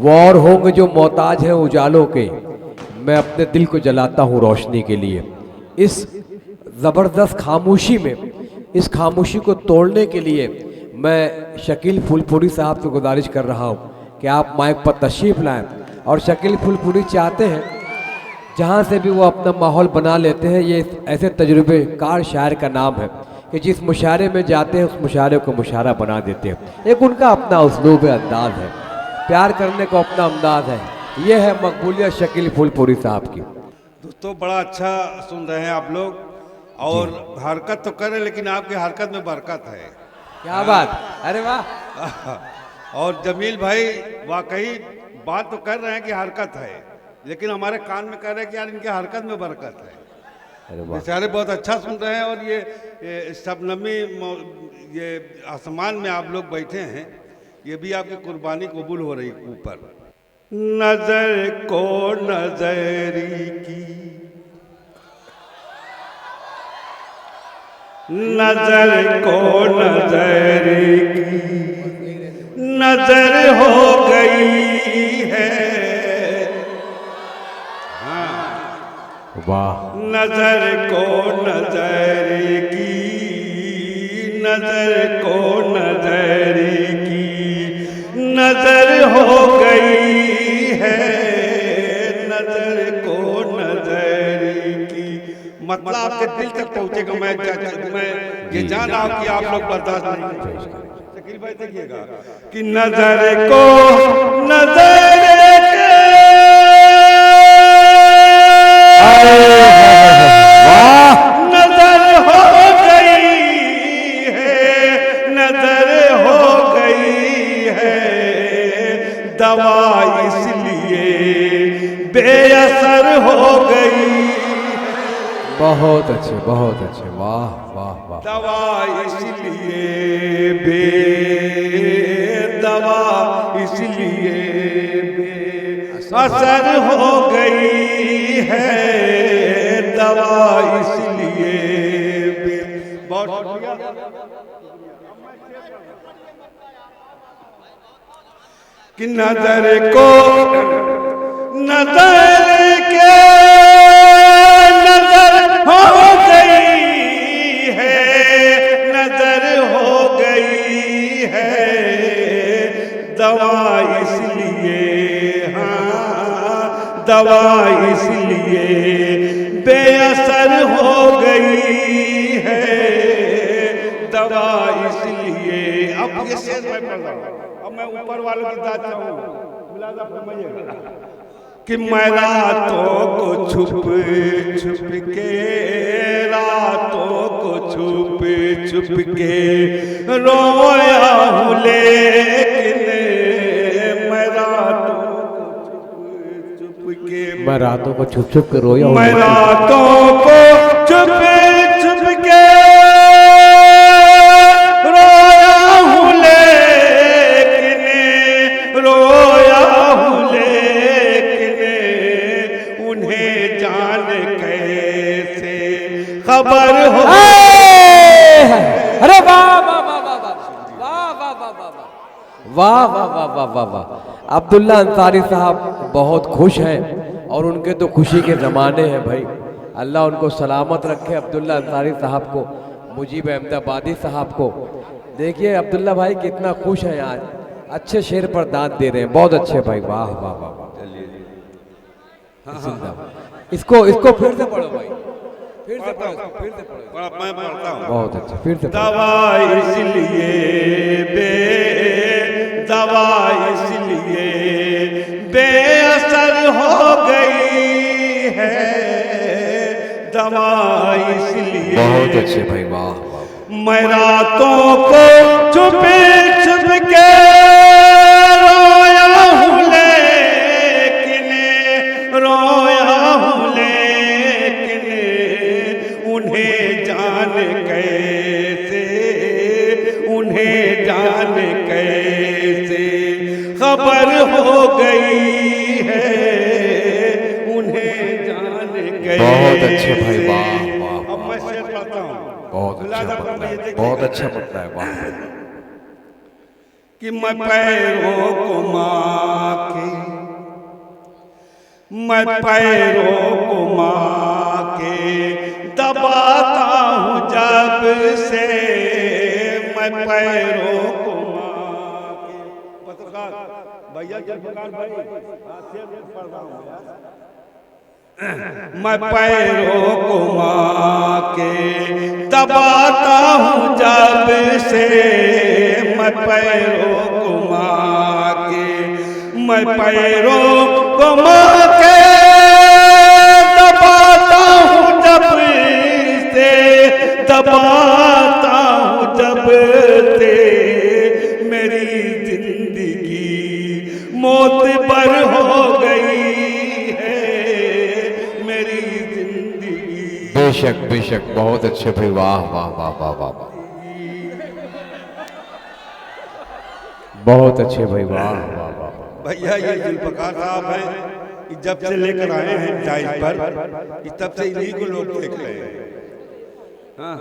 War होंगे जो मोहताज हैं उजालों के, मैं अपने दिल को जलाता हूँ रोशनी के लिए। इस ज़बरदस्त खामोशी में, इस खामोशी को तोड़ने के लिए मैं शकील फुलपुरी साहब से गुजारिश कर रहा हूँ कि आप माइक पर तशरीफ़ लाएं। और शकील फुलपुरी चाहते हैं जहाँ से भी वो अपना माहौल बना लेते हैं, ये ऐसे तजुर्बेकार शायर का नाम है कि जिस मुशायरे में जाते हैं उस मुशायरे को मुशायरा बना देते हैं। एक उनका अपना उसलूब अंदाज है, प्यार करने को अपना अंदाज है। ये है मकबूलियत शकील फुलपुरी साहब की। दोस्तों बड़ा अच्छा सुन रहे हैं आप लोग, और हरकत तो कर रहे हैं लेकिन आपकी हरकत में बरकत है। क्या बात, अरे वाह। और जमील भाई वाकई बात तो कर रहे हैं कि हरकत है, लेकिन हमारे कान में कह रहे हैं कि यार इनके हरकत में बरकत है। बेचारे बहुत अच्छा सुन रहे हैं। और ये शबनमी, ये आसमान में आप लोग बैठे हैं, ये भी आपकी कुर्बानी कबूल हो रही ऊपर। नजर को नजरी की, नजर को नजरी की नजर हो गई है। वाह। नजर को नजर की, नजर को नजर की नजर हो गई है। नजर को नजर की मतलब आपके दिल तक पहुंचेगा। मैं ये जान रहा हूं कि आप लोग बर्दाश्त नहीं करेंगे। शकील भाई देखिएगा कि नजर को नजर नजर हो गई है, नजर हो गई है। दवा इसलिए बेअसर हो गई। बहुत अच्छे, बहुत अच्छे, वाह वाह वाह। दवा इसलिए दवा इसलिए बेअसर हो गई है। दवा इसलिए बहुत शुक्रिया। कि नजर को नजर के नजर हो गई है, नजर हो गई है। दवा इसलिए, हाँ दवा इसलिए बेअसर हो गई है। दवा इसलिए। अब ये शेर मैं पढ़ रहा हूं, अब मैं ऊपर वालों की दाद चाहूं, मुलाजा फरमाइएगा कि मैं रातों को छुप छुप के, रातों को छुप छुप के रोया हूं, लेकिन मैं रातों को छुप के, मैं रातों को छुप छुप के रोया हूं, मैं रातों को छुप छुप के रोया हूं, लेकिन रोया हूं, लेकिन उन्हें जान कैसे खबर हो। अरे वाह वाह वाह वाह वाह वाह वाह वाह वाह वाह वाह वाह वाह वाह। अब्दुल्ला अंसारी साहब बहुत खुश हैं और उनके तो खुशी के ज़माने हैं भाई। अल्लाह उनको सलामत रखे, अब्दुल्ला अंसारी साहब को, मुजीब अहमदाबादी साहब को। देखिए अब्दुल्ला भाई कितना खुश हैं आज, अच्छे शेर पर दाद दे रहे हैं, बहुत अच्छे भाई, वाह वाह वाह वाह। इसको इसको फिर से पढ़ो भाई, फिर से पढ़ो, फिर से पढ़ो। मैं पढ़ता हूँ। बहुत अच्छा, फिर से दवा इसलिए दवा इसलिए बेअसर हो गई है। दवा इसलिए। बहुत अच्छे भाई, वाह वाह। मैं रातों को छुप छुप के रोया हूं, लेकिन रोया हूं, लेकिन उन्हें जान कैसे, उन्हें जान कैसे खबर हो गई है। उन्हें जान कैसे। बहुत अच्छे भाई, वाह वाह। अब मैं शेर पढ़ता हूँ। बहुत अच्छा पढ़ता है, बहुत अच्छा पढ़ता है, वाह। कि मैं पैरों को माँ के, मैं पैरों को माँ के दबाता हूँ जब से, मैं पैरों को माँ के। पत्रकार भैया, पत्रकार भाई, पढ़ रहा हूँ यार। मैं पैरों को माँ के दबाता हूँ जब से, मैं पैरों को माँ के, मैं पैरों को माँ के दबाता हूँ जब से, दबाता हूँ जब से, मेरी जिंदगी मौत पर हो गई है, मेरी जिंदगी। बेशक बेशक, बहुत अच्छे भाई, वाह वाह वाह वाह वाह वाह, बहुत अच्छे भाई, वाह वाह वाह। भैया ये जुल्फकार साहब हैं, जब से लेकर आए हैं जाइज पर, तब से इन्हीं को लोग देख रहे हैं। हाँ।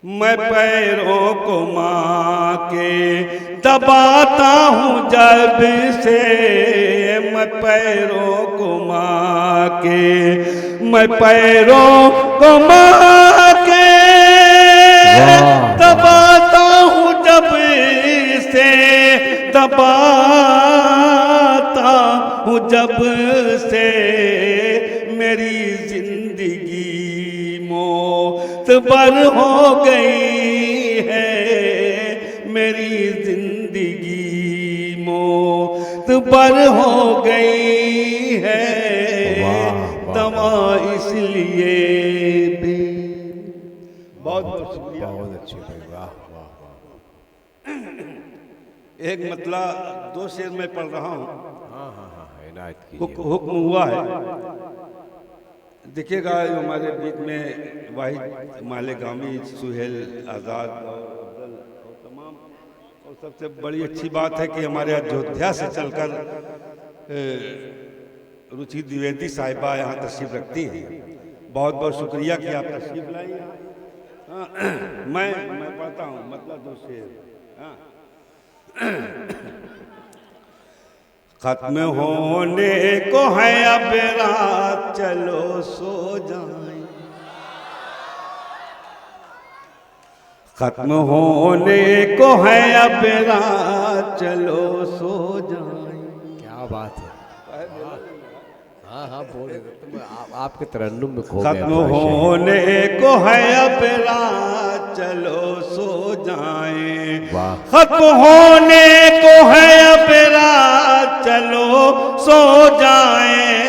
मैं पैरों को माँ के दबाता हूँ जब से, मैं पैरों को माँ के, मैं पैरों को माँ के दबाता हूँ जब से, दबाता हूँ जब से, मेरी जिंदगी मौत पर हो गई है, मेरी जिंदगी मौत पर हो गई है, दवा इसलिए भी। बहुत बहुत शुक्रिया, बहुत अच्छे भाई, वाह वाह वाह। एक मतलब 2 शेर में पढ़ रहा हूँ। हाँ हाँ हाँ, इनायत कीजिए। हुक्म हुआ है, देखिएगा हमारे बीच में वाहिद मालेगामी, सुहेल आज़ाद और अफजल और तमाम, और सबसे बड़ी अच्छी बात है कि हमारे अयोध्या से चलकर रुचि द्विवेदी साहिबा यहाँ तशरीफ रखती हैं। बहुत बहुत शुक्रिया कि आप तशरीफ लाई। हाँ, मैं पढ़ता हूँ मतलब 2 शेर। हाँ। खत्म होने को है अब रात, चलो सो जाएं, खत्म होने को है अब रात, चलो सो जाएं। क्या बात है, हाँ हाँ बोल रहे थे, आपके तरन्नुम में खो गया। खत्म होने को है अब रात, चलो सो जाएं, खत्म होने को है अब रात, चलो सो जाएं,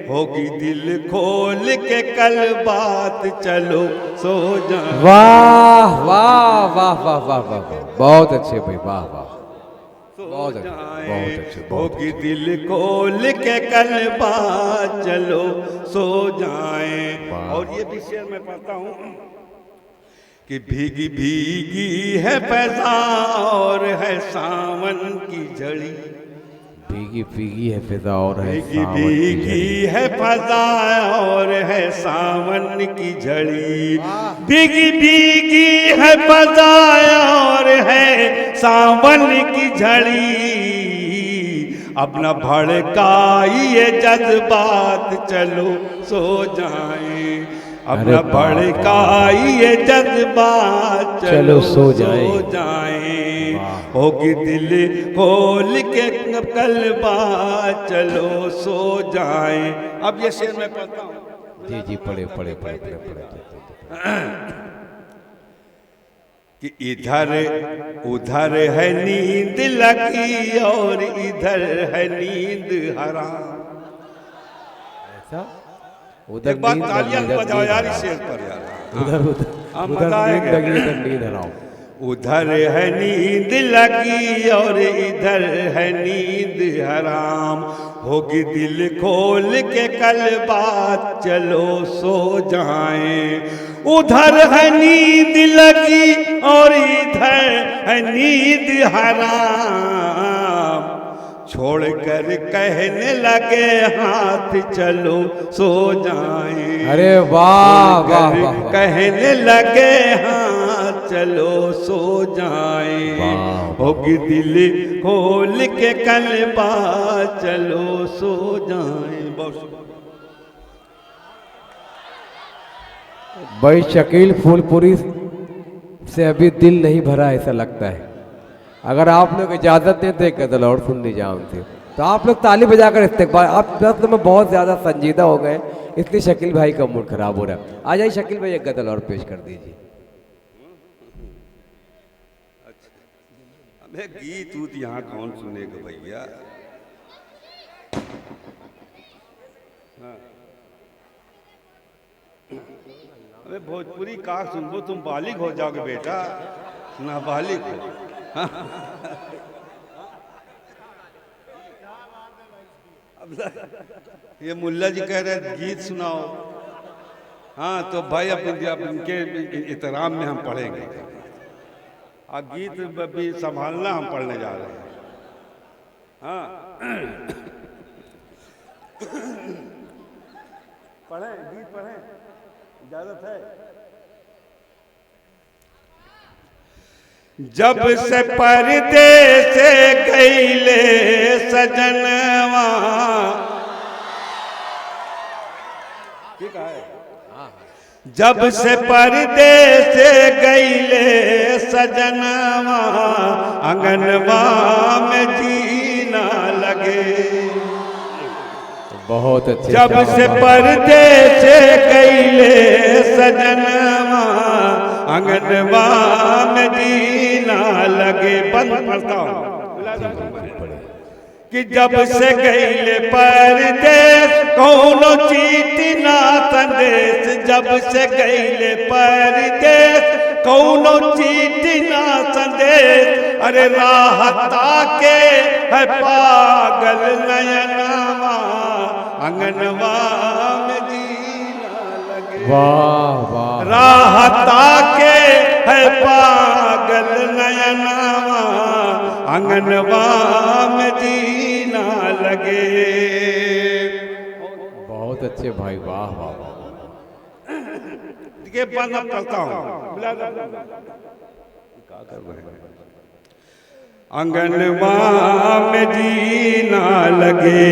होगी दिल खोल के कल बात, चलो सो जाएं। वाह वाह वाह वाह वाह वाह, बहुत अच्छे भाई, वाह वाह, बहुत अच्छे, बहुत अच्छे, बहुत होगी दिल खोल के कल बात, चलो सो जाएं। और ये भी शेर मैं पढ़ता हूँ कि भीगी भीगी है फैज़ा और है सावन की झड़ी, भीगी भीगी है फिजा और है भीगी भीगी है फजा और है सावन की झड़ी, भीगी भीगी है फजा और है सावन की झड़ी, अब न भड़काइए जज्बात, चलो सो जाएं, अब न भड़काइए जज्बात, चलो सो जाएं, होगी दिल खोल के कल बात, चलो सो जाएं। अब ये शेर मैं पढ़ता हूँ। जी जी, पढ़े पढ़े पढ़े पढ़े पढ़े। कि इधर उधर है नींद लगी और इधर है नींद हराम। ऐसा उधर एक बात तालियां बजाओ यार इस शेर पर यार। उधर उधर नींद लगी, इधर नींद हराम। उधर है नींद लगी और इधर है नींद हराम, होगी दिल खोल के कल बात, चलो सो जाएं। उधर है नींद लगी और इधर है नींद हराम, छोड़ कर कहने लगे हाथ चलो सो जाएं। अरे वाह वाह वाह, कहने लगे हाथ चलो सो जाएं। होगी दिल खोल के कलबा चलो सो जाएं। भाई शकील फूलपुरी से अभी दिल नहीं भरा ऐसा लगता है। अगर आप लोग इजाज़त दें तो एक गज़ल और सुन ली जाए उनसे। तो आप लोग ताली बजाकर इस्तेकबाल। आप दस में बहुत ज़्यादा संजीदा हो गए इसलिए शकील भाई का मूड खराब हो रहा है। आ जाइए शकील भाई, एक गज़ल और पेश कर दीजिए। अबे गीत ऊत यहाँ कौन सुनेगा भैया। अबे भोजपुरी का सुनबो, तुम बालिग हो जाओगे बेटा, नाबालिग हो। ये मुल्ला जी कह रहे हैं गीत सुनाओ। हाँ तो भाई इनके एहतराम में हम पढ़ेंगे। अब गीत भी संभालना, हम पढ़ने जा रहे हैं। हाँ पढ़ें, गीत पढ़ें, इजाजत है। जब से परदेस गईले सजनवा, ठीक है। जब से परदेस गईले सजनवा, अंगनवा में जीना लगे। बहुत अच्छे। जब से परदेस गईले सजनवा, अंगनवा में जीना लगे। बंद पढ़ता हूँ कि जब से गईले परदेस कौनो चीठी ना संदेश। जब से गईले परदेस कौनो चीठी ना संदेश। अरे राहता के है पागल नयनवा, अंगनवा में जीना लगे। वाह वाह। राहता के है पागल नयनवा, अंगनवा में जीना लगे। बहुत अच्छे भाई, वाह वाह वाह। ये बंद करता हूँ। अंगनवा में जीना लगे।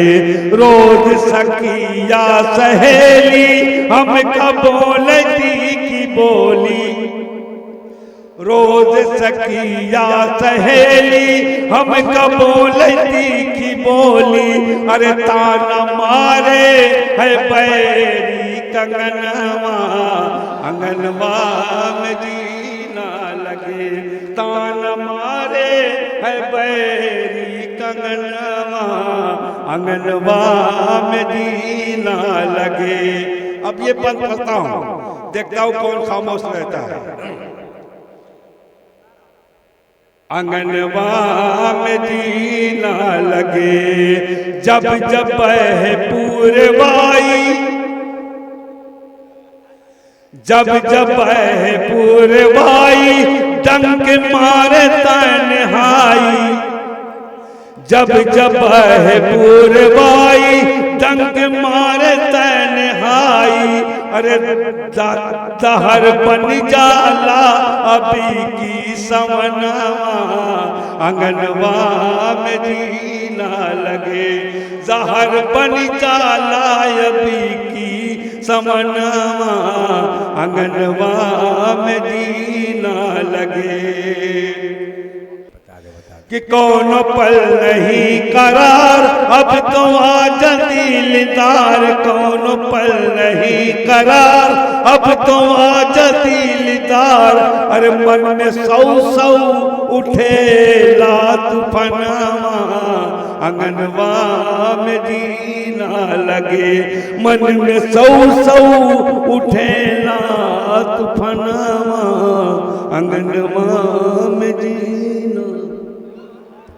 रोज सखिया सहेली हम कब बोलती की बोली। रोज सखिया सहेली हम कब बोलती की बोली। अरे ताना मारे है बैरी कंगनवा, अंगनवा में जीना लगे। ताना मारे है बैरी कंगनवा, अंगनवा में जीना लगे। अब ये बंद करता हूँ, देखता हूँ कौन खामोश रहता है। अंगनवा में जीना लगे। जब जब है पूरवाई, जब जब है पूरवाई, डंक मारे तन्हाई। जब जब है पूरवाई, डंक मारे तन्हाई। अरे दहर बन जाला अभी की सवनवा, अंगनवा में जीना लगे। जहर बन जाला अभी की समनवा, अंगनवा में जीना लगे। कि कौन पल नहीं करार अब तो आज दिलदार। कौन पल नहीं करार अब तो आज दिलदार। अरे मन में सौ सौ उठे लात फनावा, अंगनवा में जीना लगे। मन में सौ सौ उठे लात फनावा, अंगनवा